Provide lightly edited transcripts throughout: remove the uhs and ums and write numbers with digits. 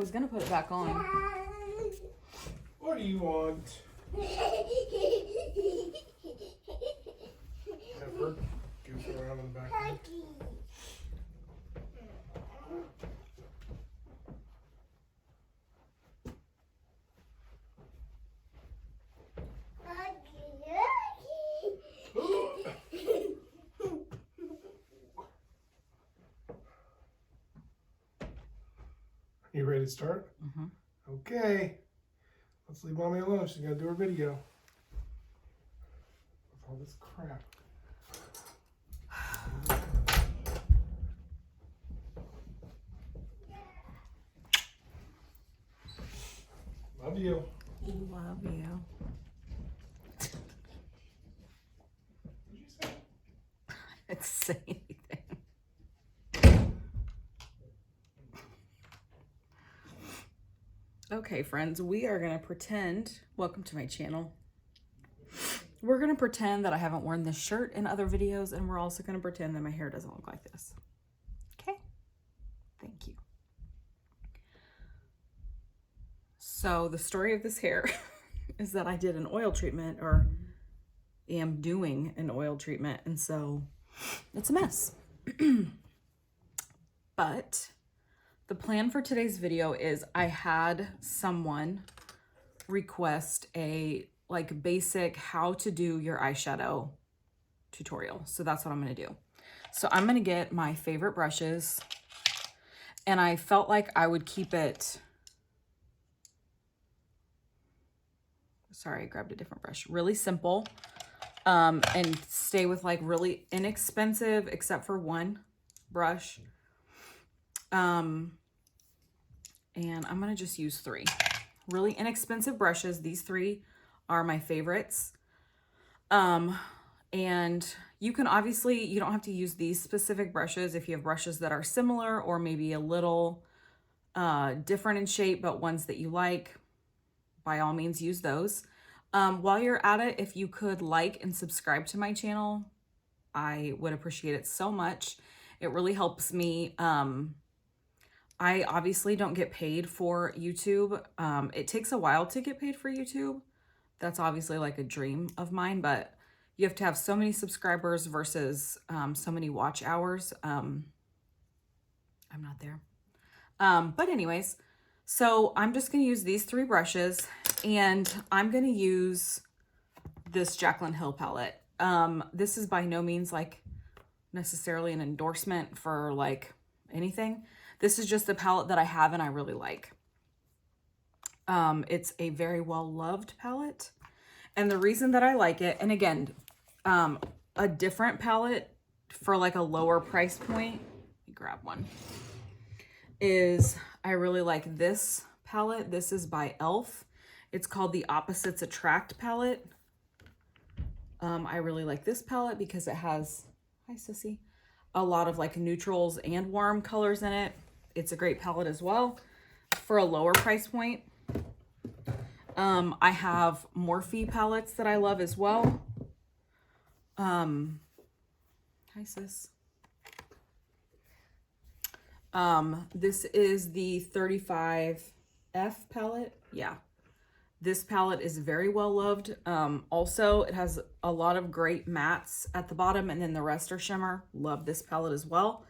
was gonna put it back on. What do you want? Have her goof around in the back. You ready to start? Mm-hmm. Okay. Let's leave Mommy alone. She's got to do her video. With all this crap. Love you. Love you. What did you say? I didn't say anything. Okay, friends, we are going to pretend, welcome to my channel. We're going to pretend that I haven't worn this shirt in other videos, and we're also going to pretend that my hair doesn't look like this. Okay? Thank you. So the story of this hair is that I did an oil treatment, or am doing an oil treatment, and so it's a mess. But the plan for today's video is I had someone request a like basic how to do your eyeshadow tutorial. So that's what I'm going to do. So I'm going to get my favorite brushes, and I felt like I would keep it. Sorry, I grabbed a different brush. Really simple, and stay with like really inexpensive, except for one brush. And I'm going to just use 3 really inexpensive brushes. These 3 are my favorites. And you can obviously, you don't have to use these specific brushes if you have brushes that are similar or maybe a little different in shape, but ones that you like, by all means use those. While you're at it, if you could like and subscribe to my channel, I would appreciate it so much. It really helps me. I obviously don't get paid for YouTube. It takes a while to get paid for YouTube. That's obviously like a dream of mine, but you have to have so many subscribers versus so many watch hours. I'm not there. But anyways, so I'm just going to use these 3 brushes, and I'm going to use this Jaclyn Hill palette. This is by no means like necessarily an endorsement for like anything. This is just a palette that I have and I really like. It's a very well-loved palette. And the reason that I like it, and again, a different palette for like a lower price point, let me grab one, is I really like this palette. This is by e.l.f. It's called the Opposites Attract palette. I really like this palette because it has, hi sissy, a lot of like neutrals and warm colors in it. It's a great palette as well for a lower price point. I have Morphe palettes that I love as well. Hi sis. This is the 35F palette. Yeah. This palette is very well loved. Also, it has a lot of great mattes at the bottom, and then the rest are shimmer. Love this palette as well.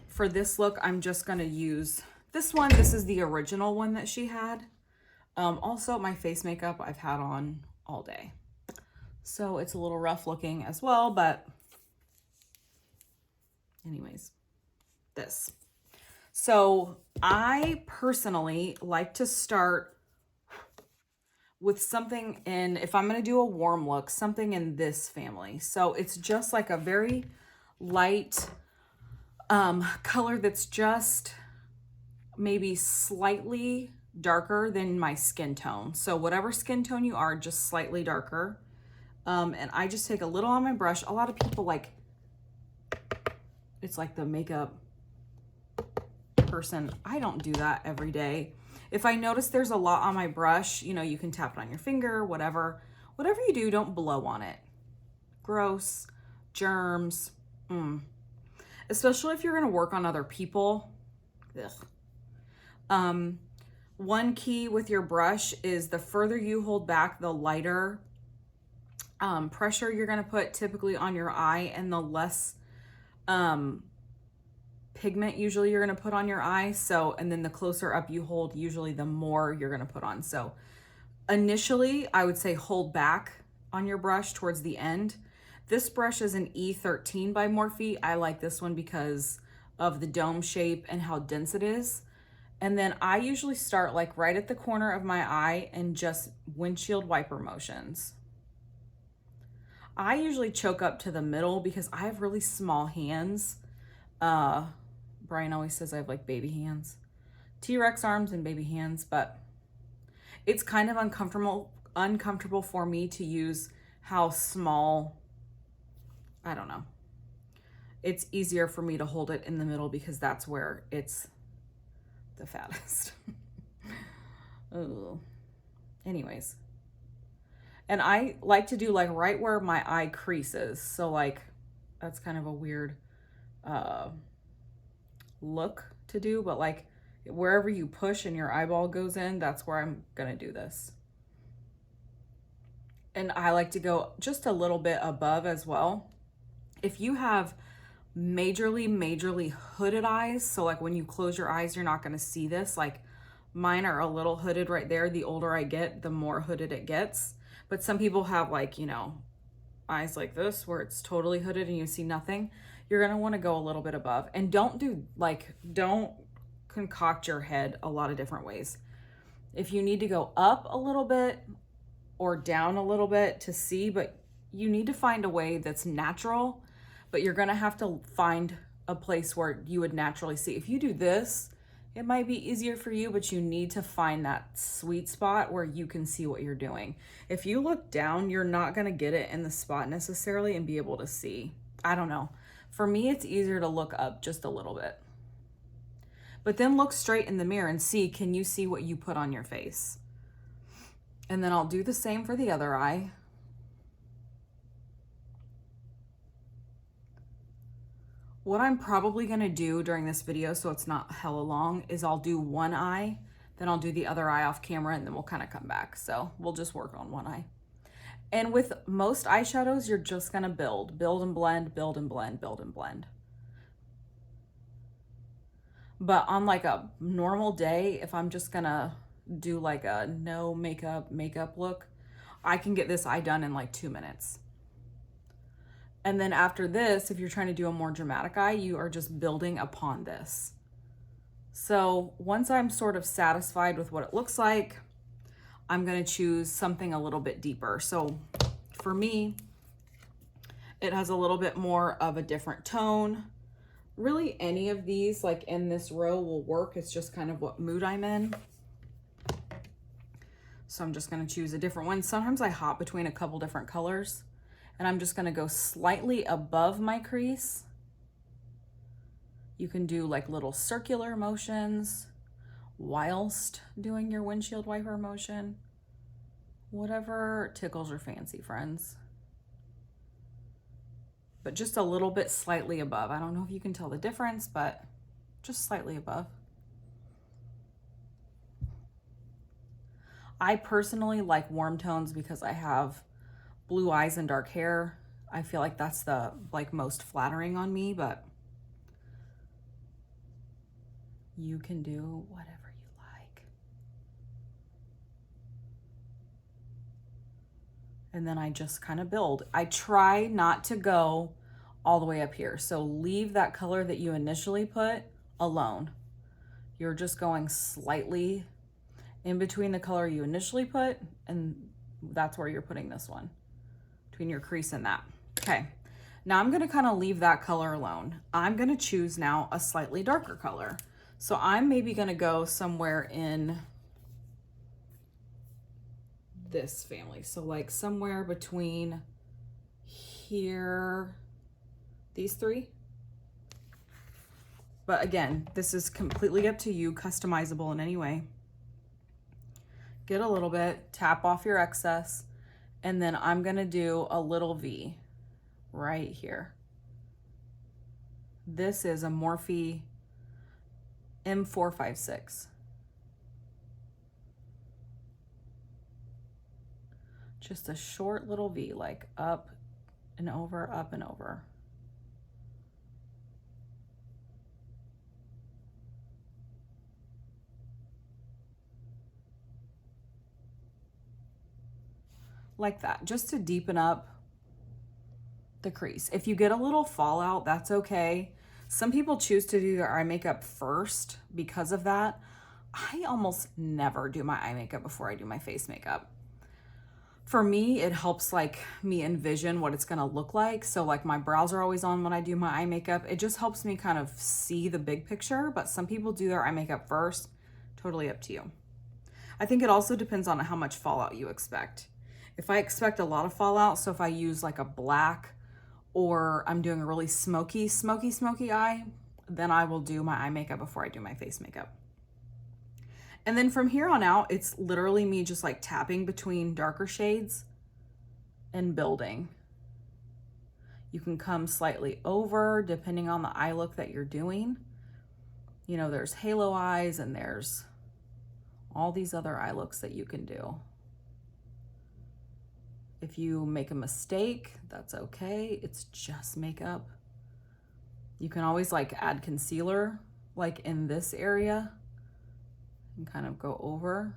For this look, I'm just going to use this one. This is the original one that she had. Also, my face makeup I've had on all day. So it's a little rough looking as well, but anyways, this. So I personally like to start with something in, if I'm going to do a warm look, something in this family. So it's just like a very light color that's just maybe slightly darker than my skin tone. So whatever skin tone you are, just slightly darker. And I just take a little on my brush. A lot of people like, it's like the makeup person. I don't do that every day. If I notice there's a lot on my brush, you know, you can tap it on your finger, whatever. Whatever you do, don't blow on it. Gross, germs. Especially if you're going to work on other people. Ugh. One key with your brush is the further you hold back, the lighter pressure you're going to put typically on your eye, and the less pigment usually you're going to put on your eye. So, and then the closer up you hold, usually the more you're going to put on. So initially, I would say hold back on your brush towards the end. This brush is an E13 by Morphe. I like this one because of the dome shape and how dense it is. And then I usually start like right at the corner of my eye and just windshield wiper motions. I usually choke up to the middle because I have really small hands. Brian always says I have like baby hands. T-Rex arms and baby hands, but it's kind of uncomfortable for me to use how small, I don't know. It's easier for me to hold it in the middle because that's where it's the fattest. Oh. Anyways. And I like to do like right where my eye creases. So like, that's kind of a weird look to do, but like wherever you push and your eyeball goes in, that's where I'm gonna do this. And I like to go just a little bit above as well. If you have majorly hooded eyes, so like when you close your eyes, you're not gonna see this. Like mine are a little hooded right there. The older I get, the more hooded it gets. But some people have like, you know, eyes like this where it's totally hooded and you see nothing. You're gonna wanna go a little bit above. And don't concoct your head a lot of different ways. If you need to go up a little bit or down a little bit to see, but you need to find a way that's natural, but you're gonna have to find a place where you would naturally see. If you do this, it might be easier for you, but you need to find that sweet spot where you can see what you're doing. If you look down, you're not gonna get it in the spot necessarily and be able to see. I don't know. For me, it's easier to look up just a little bit. But then look straight in the mirror and see, can you see what you put on your face? And then I'll do the same for the other eye. What I'm probably gonna do during this video, so it's not hella long, is I'll do one eye, then I'll do the other eye off camera, and then we'll kind of come back. So we'll just work on one eye. And with most eyeshadows, you're just gonna build and blend, build and blend, build and blend. But on like a normal day, if I'm just gonna do like a no makeup look, I can get this eye done in like 2 minutes. And then after this, if you're trying to do a more dramatic eye, you are just building upon this. So once I'm sort of satisfied with what it looks like, I'm gonna choose something a little bit deeper. So for me, it has a little bit more of a different tone. Really any of these like in this row will work. It's just kind of what mood I'm in. So I'm just gonna choose a different one. Sometimes I hop between a couple different colors. And I'm just gonna go slightly above my crease. You can do like little circular motions whilst doing your windshield wiper motion. Whatever tickles your fancy, friends. But just a little bit slightly above. I don't know if you can tell the difference, but just slightly above. I personally like warm tones because I have blue eyes and dark hair. I feel like that's the like most flattering on me, but you can do whatever you like. And then I just kind of build. I try not to go all the way up here. So leave that color that you initially put alone. You're just going slightly in between the color you initially put, and that's where you're putting this one. Between your crease and that. Okay, now I'm gonna kind of leave that color alone. I'm gonna choose now a slightly darker color. So I'm maybe gonna go somewhere in this family. So like somewhere between here, these three. But again, this is completely up to you, customizable in any way. Get a little bit, tap off your excess, and then I'm gonna do a little V right here. This is a Morphe M456. Just a short little V, like up and over, up and over. Like that, just to deepen up the crease. If you get a little fallout, that's okay. Some people choose to do their eye makeup first because of that. I almost never do my eye makeup before I do my face makeup. For me, it helps like me envision what it's gonna look like. So like my brows are always on when I do my eye makeup. It just helps me kind of see the big picture, but some people do their eye makeup first. Totally up to you. I think it also depends on how much fallout you expect. If I expect a lot of fallout, so if I use like a black or I'm doing a really smoky eye, then I will do my eye makeup before I do my face makeup. And then from here on out, it's literally me just like tapping between darker shades and building. You can come slightly over depending on the eye look that you're doing. You know, there's halo eyes and there's all these other eye looks that you can do. If you make a mistake, that's okay. It's just makeup. You can always like add concealer like in this area and kind of go over.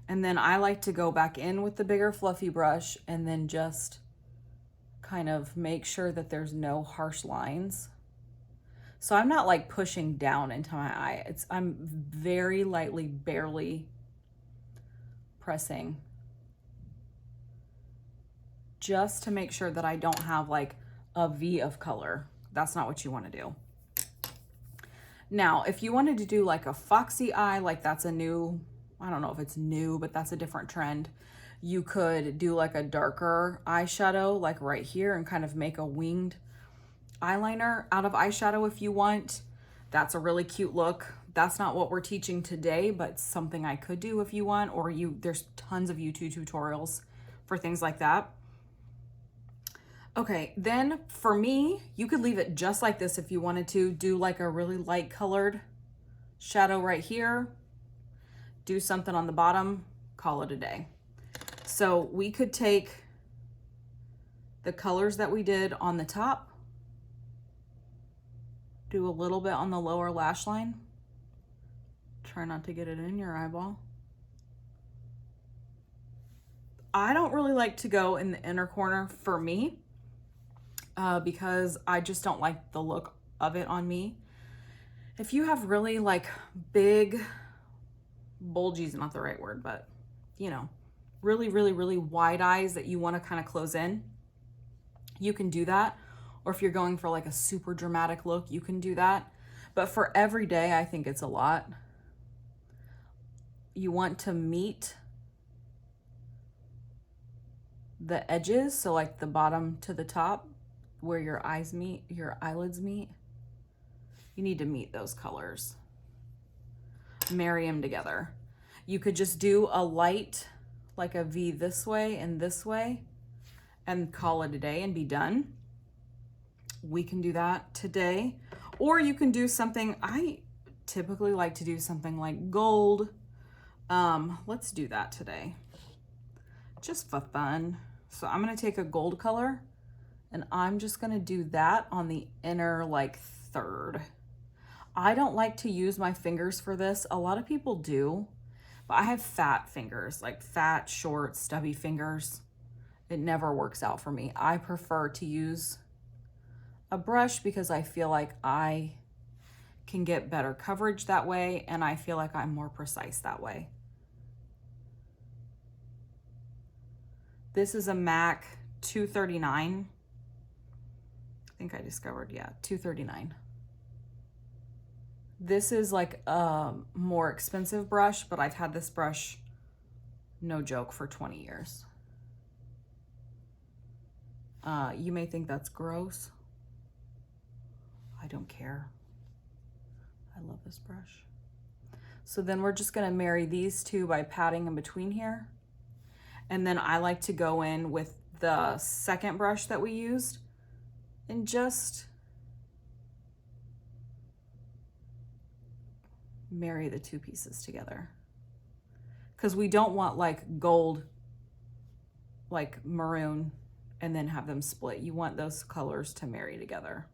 And then I like to go back in with the bigger fluffy brush and then just kind of make sure that there's no harsh lines. So I'm not like pushing down into my eye. I'm very lightly, barely pressing just to make sure that I don't have like a V of color. That's not what you want to do. Now, if you wanted to do like a foxy eye, like that's a new, I don't know if it's new, but that's a different trend. You could do like a darker eyeshadow, like right here, and kind of make a winged eyeliner out of eyeshadow if you want. That's a really cute look. That's not what we're teaching today, but something I could do if you want, or there's tons of YouTube tutorials for things like that. Okay, then for me, you could leave it just like this if you wanted to. Do like a really light colored shadow right here. Do something on the bottom, call it a day. So we could take the colors that we did on the top, do a little bit on the lower lash line. Try not to get it in your eyeball. I don't really like to go in the inner corner for me because I just don't like the look of it on me. If you have really like big, bulgy is not the right word, but you know, really, really, really wide eyes that you want to kind of close in, you can do that. Or if you're going for like a super dramatic look, you can do that. But for every day, I think it's a lot. You want to meet the edges, so like the bottom to the top, where your eyes meet, your eyelids meet. You need to meet those colors. Marry them together. You could just do a light, like a V this way and call it a day and be done. We can do that today. Or you can do something, I typically like to do something like gold. Let's do that today, just for fun. So I'm gonna take a gold color and I'm just gonna do that on the inner like third. I don't like to use my fingers for this. A lot of people do, but I have fat fingers, like fat, short, stubby fingers. It never works out for me. I prefer to use a brush because I feel like I can get better coverage that way, and I feel like I'm more precise that way. This is a MAC 239. I think I discovered, yeah, 239. This is like a more expensive brush, but I've had this brush, no joke, for 20 years. You may think that's gross. I don't care. I love this brush. So then we're just gonna marry these two by patting in between here. And then I like to go in with the second brush that we used and just marry the two pieces together. Because we don't want like gold, like maroon, and then have them split. You want those colors to marry together.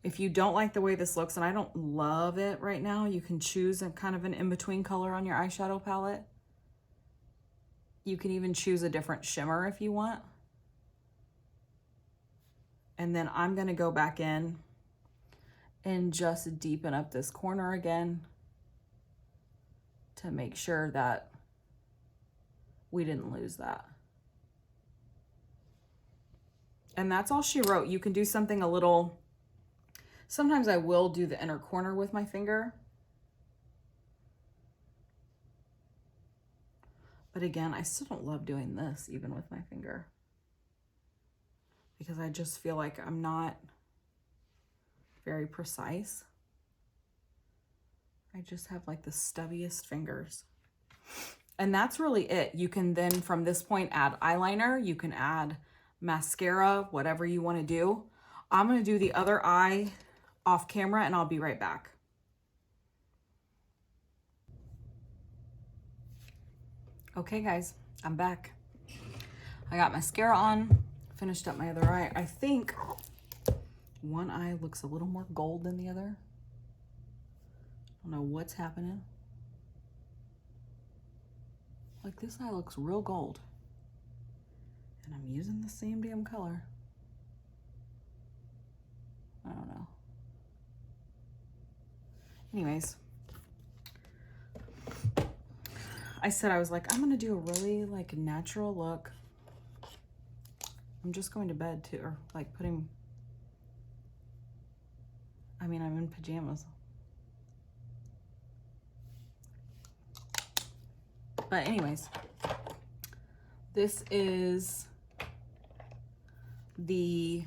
If you don't like the way this looks, and I don't love it right now, you can choose a kind of an in-between color on your eyeshadow palette. You can even choose a different shimmer if you want. And then I'm gonna go back in and just deepen up this corner again to make sure that we didn't lose that. And that's all she wrote. You can do something a little, sometimes I will do the inner corner with my finger. But again, I still don't love doing this even with my finger, because I just feel like I'm not very precise. I just have like the stubbiest fingers. And that's really it. You can then from this point add eyeliner, you can add mascara, whatever you want to do. I'm going to do the other eye off camera and I'll be right back. Okay guys, I'm back. I got mascara on, finished up my other eye. I think one eye looks a little more gold than the other. I don't know what's happening. Like this eye looks real gold. And I'm using the same damn color. I don't know. Anyways. I said I was like, I'm gonna do a really like natural look. I'm just going to bed too, or like putting, I mean, I'm in pajamas. But anyways, this is the,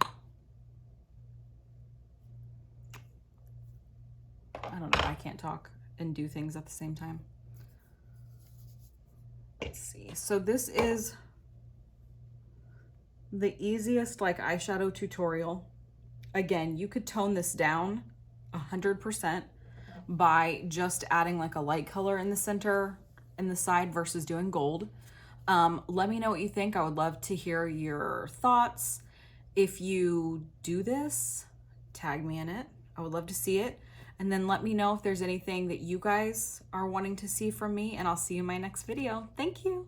I don't know, I can't talk and do things at the same time. Let's see. So this is the easiest like eyeshadow tutorial. Again, you could tone this down 100% by just adding like a light color in the center and the side versus doing gold. Let me know what you think. I would love to hear your thoughts. If you do this, tag me in it. I would love to see it. And then let me know if there's anything that you guys are wanting to see from me, and I'll see you in my next video. Thank you.